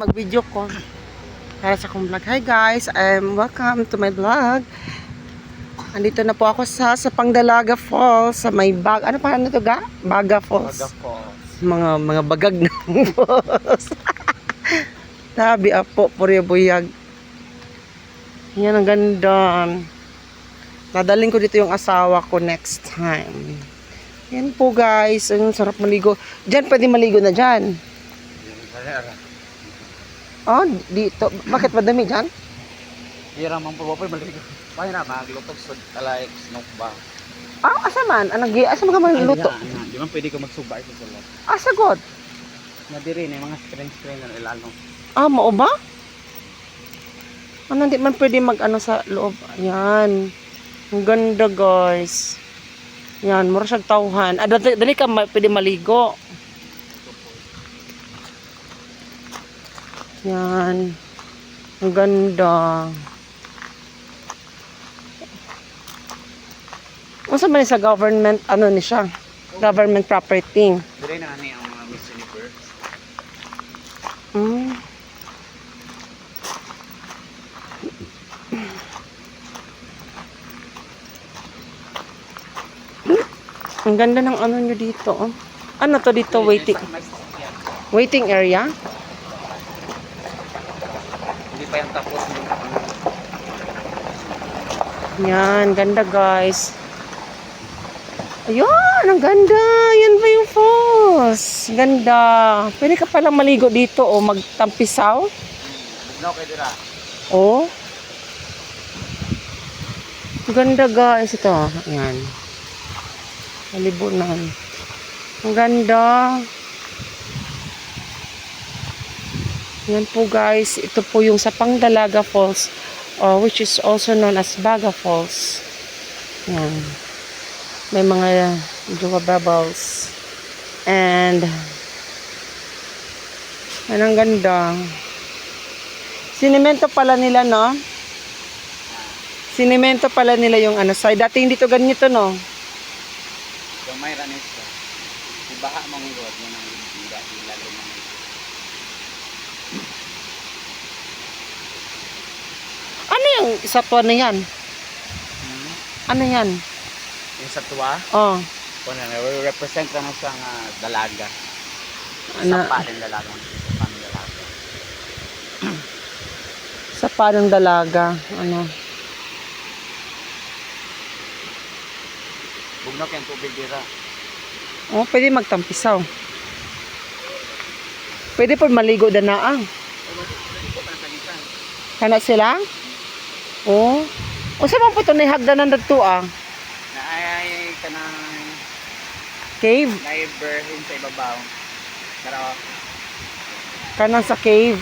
mag-video ko. Para sa akong vlog. Hi guys, welcome to my vlog. Andito na po ako sa Pangdalaga Falls, sa may ano pa ano to ga? Baga Falls. Baga Falls. Mga bagag na falls. Tabi apo, puri buyag. Yan ang ganda. Dadaling ko dito yung asawa ko next time. Yan po guys, ang sarap maligo. Diyan pwede maligo na diyan. Oh, dito. Bakit madami dyan? Hira man po po maligo. Paano na maglutog sa like snook ba? Ah, asa man? Asa man ka magluto? Di man pwede ko magsubay sa salon. Asa god? Nadiri na mga screen na ilalo. Ah, mao ba? Ano, hindi man pwede mag-ano sa loob. Ayan. Ang ganda, guys. Yan, mura siyang tauhan. Ah, dali ka pwede maligo. Yan. Ang ganda. Unsa man sa government, ano ni siya? Government property. Dire na ani ang mga Miss Universe. Hmm. Ang ganda ng ano nyo dito. Oh. Ano to dito? Waiting area? Hindi pa yung tapos ng Yan, ganda guys. Ayun, ang ganda. Yan ba yung falls? Ganda. Pwede ka palang maligo dito o magtampisaw. no kay dira. Oh. Ganda guys ito. Ayan. Malibunan. Ang ganda. Yan po guys. Ito po yung sa Pangdalaga Falls. Which is also known as Baga Falls. Yan. May mga jowa bubbles. And ang ganda. Sinemento pala nila, no? Sinemento pala nila yung ano side. Dati hindi to ganito, no? Gamay ra ni siya. Ibaha mong road mo nang ilalo mo. Ano yung satwa na yan? Ano yan? Yung sa tuwa, Oh. kung represent na sa dalaga. Ano? Sa pa din dalaga. Sa pa dalaga. Sa panong dalaga. Ano? Bugnaw kayong tubig dira. Oh, pwede magtampisaw. Pwede po maligo na na. Kana sila? Oh. O sa mga po ito nahagdanan na ito ah? Na ay kanang Cave? neighborhin sa ibabaw. Pero Kanang sa cave.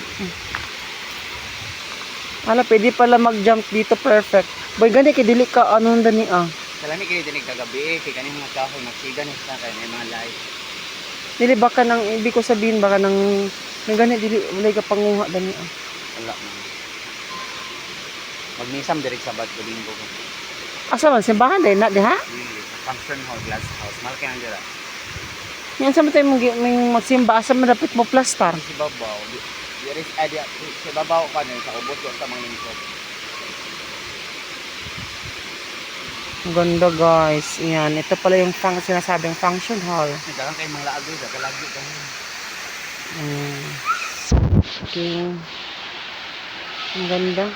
Ala, pwede pala mag-jump dito perfect. Boy, gani kidili ka anong dani ah? salami kini dinig kagabi kay kaning mga kahoy nagsiga ni sa kay mga light. Dili baka nang ibig ko sabihin baka nang gani dili walay ka panguha dani ah. Wala man. Magmisam direk Sabat ko linggo ko. Asa man simbahan day na diha? Function hall glass house malaki ang dira. Yan sa matay mong magsimba asa man dapat mo plaster. Si babaw diri idea si babaw pa sa ubos sa mga lingkod. Ang ganda guys. Yan, ito pala yung sinasabing function hall. Dalang kay mga laag sa kalagi ka. Okay. Ang ganda.